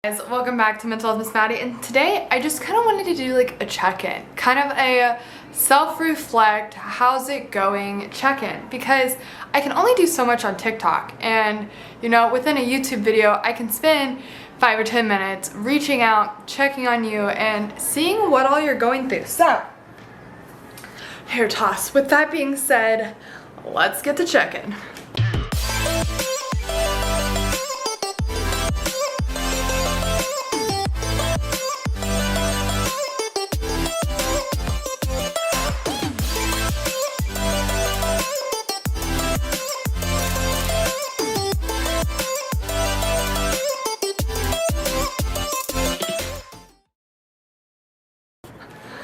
Guys, welcome back to Mental Health Miss Maddie, and today I just kind of wanted to do like a check-in, kind of a self-reflect, how's it going check-in, because I can only do so much on TikTok, and you know, within a YouTube video I can spend 5 or 10 minutes reaching out, checking on you, and seeing what all you're going through. So, hair toss. With that being said, let's get to check-in.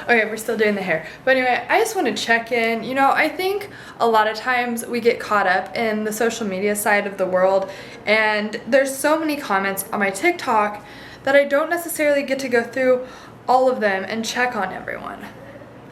Okay, we're still doing the hair. But anyway, I just want to check in. You know, I think a lot of times we get caught up in the social media side of the world, and there's so many comments on my TikTok that I don't necessarily get to go through all of them and check on everyone.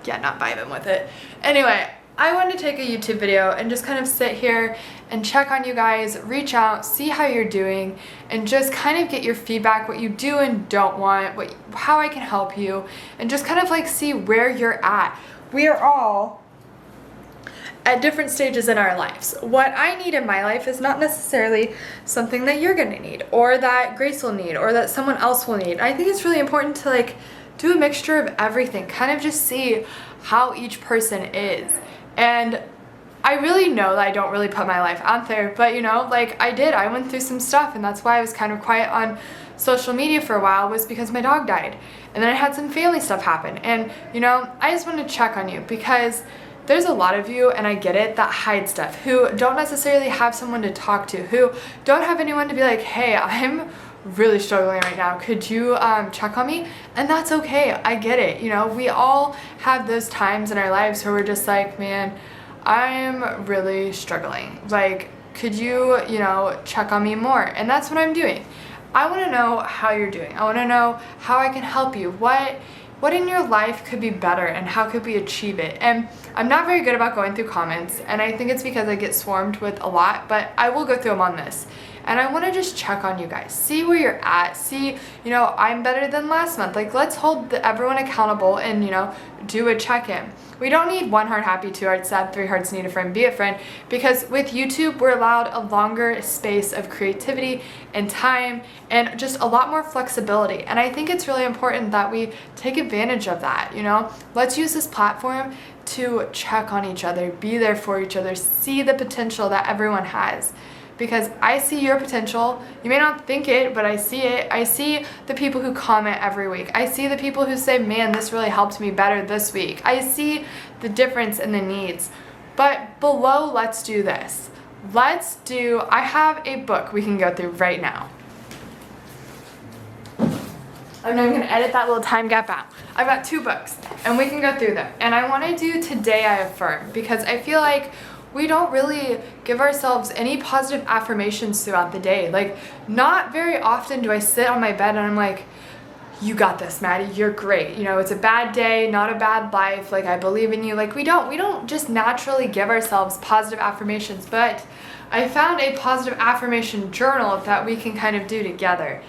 Yeah, not vibing with it. Anyway, I wanted to take a YouTube video and just kind of sit here and check on you guys, reach out, see how you're doing, and just kind of get your feedback, what you do and don't want, how I can help you, and just kind of like see where you're at. We are all at different stages in our lives. What I need in my life is not necessarily something that you're gonna need, or that Grace will need, or that someone else will need. I think it's really important to like do a mixture of everything, kind of just see how each person is. And I really know that I don't really put my life out there, but you know, like I went through some stuff, and that's why I was kind of quiet on social media for a while, was because my dog died. And then I had some family stuff happen, and you know, I just wanted to check on you because there's a lot of you, and I get it, that hide stuff, who don't necessarily have someone to talk to, who don't have anyone to be like, hey, I'm really struggling right now, could you check on me? And that's okay, I get it. You know, we all have those times in our lives where we're just like, man, I'm really struggling, like, could you, you know, check on me more? And that's what I'm doing. I want to know how you're doing. I want to know how I can help you, what in your life could be better, and how could we achieve it. And I'm not very good about going through comments, and I think it's because I get swarmed with a lot, but I will go through them on this. And I want to just check on you guys, see where you're at, see, you know, I'm better than last month. Like, let's hold everyone accountable and, you know, do a check-in. We don't need 1 heart happy, 2 hearts sad, 3 hearts need a friend, be a friend, because with YouTube, we're allowed a longer space of creativity and time and just a lot more flexibility. And I think it's really important that we take advantage of that, you know? Let's use this platform to check on each other, be there for each other, see the potential that everyone has. Because I see your potential. You may not think it, but I see it. I see the people who comment every week. I see the people who say, man, this really helped me better this week. I see the difference in the needs. But below, let's do this. I have a book we can go through right now. I'm not even gonna edit that little time gap out. I've got 2 books, and we can go through them. And I wanna do Today I Affirm, because I feel like we don't really give ourselves any positive affirmations throughout the day. Like, not very often do I sit on my bed and I'm like, you got this, Maddie, you're great. You know, it's a bad day, not a bad life. Like, I believe in you. Like, we don't just naturally give ourselves positive affirmations, but I found a positive affirmation journal that we can kind of do together.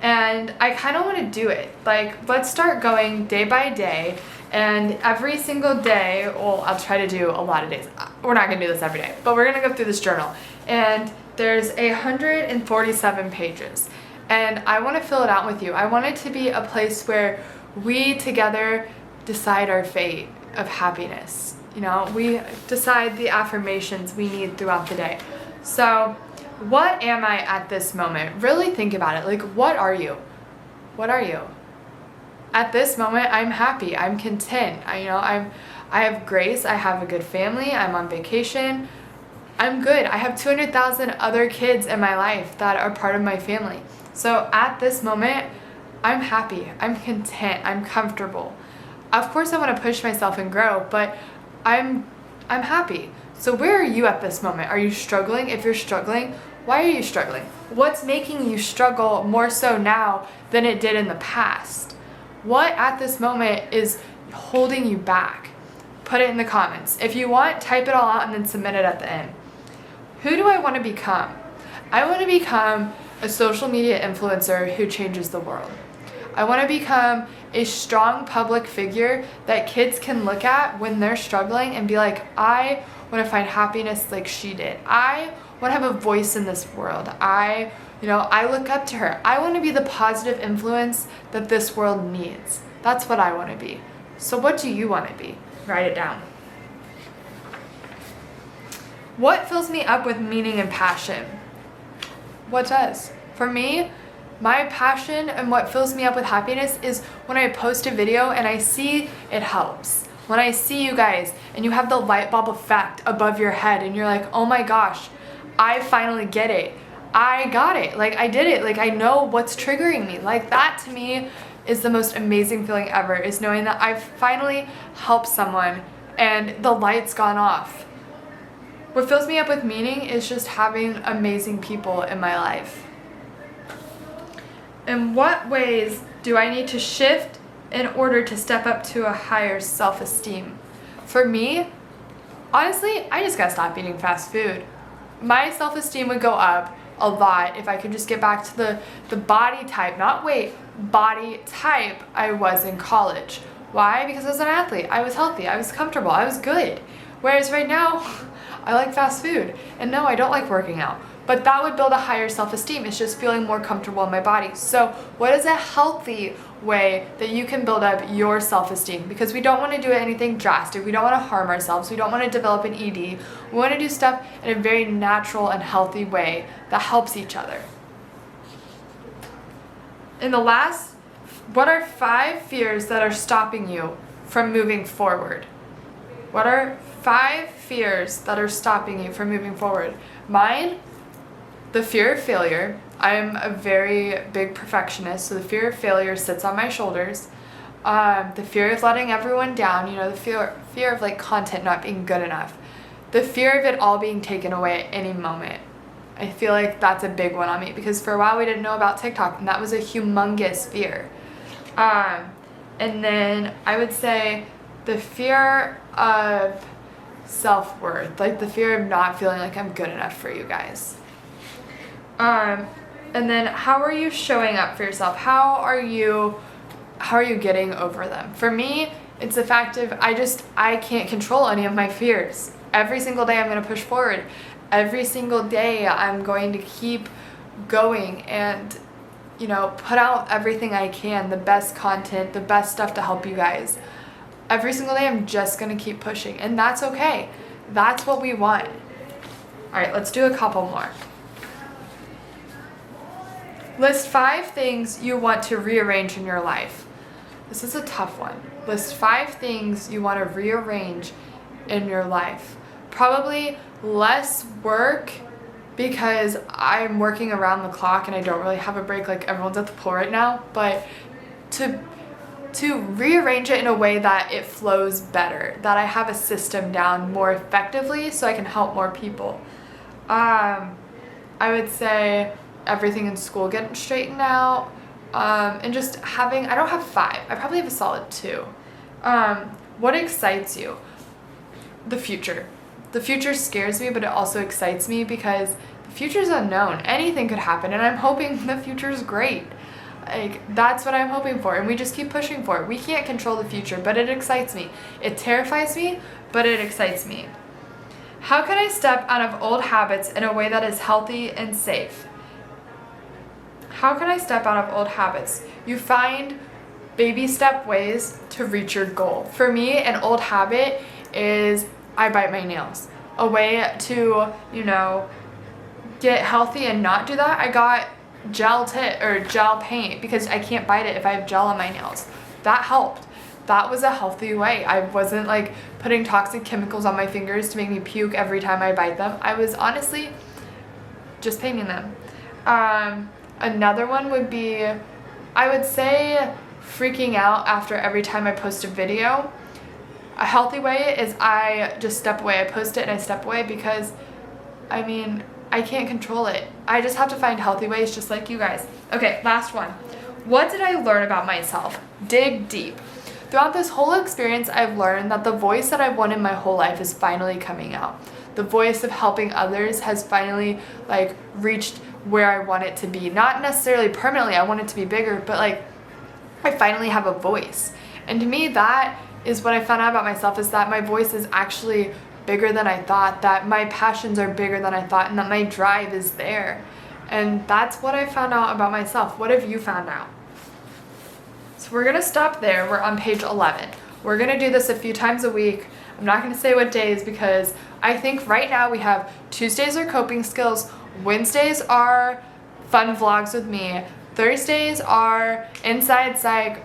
And I kind of want to do it. Like, let's start going day by day. And every single day, well, I'll try to do a lot of days. We're not going to do this every day, but we're going to go through this journal. And there's 147 pages. And I want to fill it out with you. I want it to be a place where we together decide our fate of happiness. You know, we decide the affirmations we need throughout the day. So, what am I at this moment? Really think about it. Like, what are you? What are you? At this moment, I'm happy, I'm content, I have grace, I have a good family, I'm on vacation, I'm good. I have 200,000 other kids in my life that are part of my family. So at this moment, I'm happy, I'm content, I'm comfortable. Of course I want to push myself and grow, but I'm happy. So where are you at this moment? Are you struggling? If you're struggling, why are you struggling? What's making you struggle more so now than it did in the past? What at this moment is holding you back? Put it in the comments. If you want, type it all out and then submit it at the end. Who do I want to become? I want to become a social media influencer who changes the world. I want to become a strong public figure that kids can look at when they're struggling and be like, I want to find happiness like she did. I want to have a voice in this world. I look up to her. I want to be the positive influence that this world needs. That's what I want to be. So what do you want to be? Write it down. What fills me up with meaning and passion? What does? For me, my passion and what fills me up with happiness is when I post a video and I see it helps. When I see you guys and you have the light bulb effect above your head and you're like, oh my gosh, I finally get it. I got it. Like, I did it. Like, I know what's triggering me. Like, that to me is the most amazing feeling ever, is knowing that I've finally helped someone and the light's gone off. What fills me up with meaning is just having amazing people in my life. In what ways do I need to shift in order to step up to a higher self-esteem? For me, honestly, I just gotta stop eating fast food. My self-esteem would go up a lot if I could just get back to the body type, not weight, body type I was in college. Why? Because I was an athlete. I was healthy. I was comfortable. I was good. Whereas right now, I like fast food. And no, I don't like working out. But that would build a higher self-esteem. It's just feeling more comfortable in my body. So what is a healthy way that you can build up your self-esteem? Because we don't want to do anything drastic. We don't want to harm ourselves. We don't want to develop an ED. We want to do stuff in a very natural and healthy way that helps each other. In the last, what are 5 fears that are stopping you from moving forward? What are 5 fears that are stopping you from moving forward? Mine, the fear of failure. I'm a very big perfectionist, so the fear of failure sits on my shoulders. The fear of letting everyone down, the fear of like content not being good enough. The fear of it all being taken away at any moment. I feel like that's a big one on me because for a while we didn't know about TikTok and that was a humongous fear. And then I would say the fear of self-worth, like the fear of not feeling like I'm good enough for you guys. And then how are you showing up for yourself? How are you getting over them? For me, it's the fact of I can't control any of my fears. Every single day I'm going to push forward. Every single day I'm going to keep going and, put out everything I can, the best content, the best stuff to help you guys. Every single day I'm just going to keep pushing, and that's okay. That's what we want. All right, let's do a couple more. List 5 things you want to rearrange in your life. This is a tough one. List 5 things you want to rearrange in your life. Probably less work because I'm working around the clock and I don't really have a break like everyone's at the pool right now, but to rearrange it in a way that it flows better, that I have a system down more effectively so I can help more people. I would say everything in school getting straightened out, and just I don't have 5, I probably have a solid 2. What excites you? The future. The future scares me, but it also excites me because the future's unknown. Anything could happen, and I'm hoping the future's great. Like, that's what I'm hoping for, and we just keep pushing for it. We can't control the future, but it excites me. It terrifies me, but it excites me. How can I step out of old habits in a way that is healthy and safe? How can I step out of old habits? You find baby step ways to reach your goal. For me, an old habit is I bite my nails. A way to, get healthy and not do that, I got gel paint because I can't bite it if I have gel on my nails. That helped. That was a healthy way. I wasn't like putting toxic chemicals on my fingers to make me puke every time I bite them. I was honestly just painting them. Another one would be, I would say, freaking out after every time I post a video. A healthy way is I just step away. I post it and I step away because, I can't control it. I just have to find healthy ways just like you guys. Okay, last one. What did I learn about myself? Dig deep. Throughout this whole experience, I've learned that the voice that I've wanted my whole life is finally coming out. The voice of helping others has finally reached where I want it to be. Not necessarily permanently, I want it to be bigger, but like I finally have a voice. And to me, that is what I found out about myself, is that my voice is actually bigger than I thought, that my passions are bigger than I thought, and that my drive is there. And that's what I found out about myself. What have you found out? So we're gonna stop there. We're on page 11. We're gonna do this a few times a week. I'm not gonna say what days, because I think right now we have Tuesdays are coping skills, Wednesdays are fun vlogs with me, Thursdays are inside psych,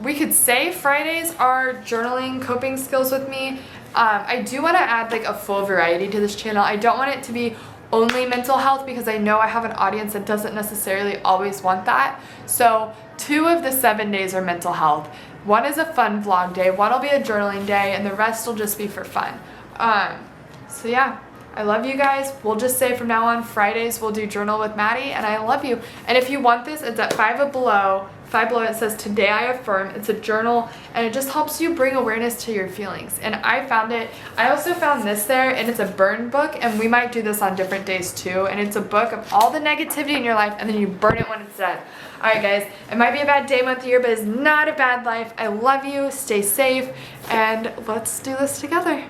we could say Fridays are journaling, coping skills with me. I do want to add like a full variety to this channel. I don't want it to be only mental health, because I know I have an audience that doesn't necessarily always want that. So 2 of the 7 days are mental health. 1 is a fun vlog day, 1 will be a journaling day, and the rest will just be for fun. So yeah, I love you guys. We'll just say from now on, Fridays we'll do journal with Maddie, and I love you. And if you want this, it's at 5 below. 5 below, it says today I affirm. It's a journal, and it just helps you bring awareness to your feelings. And I found it. I also found this there, and it's a burn book, and we might do this on different days too. And it's a book of all the negativity in your life, and then you burn it when it's done. All right, guys, it might be a bad day, month, year, but it's not a bad life. I love you. Stay safe, and let's do this together.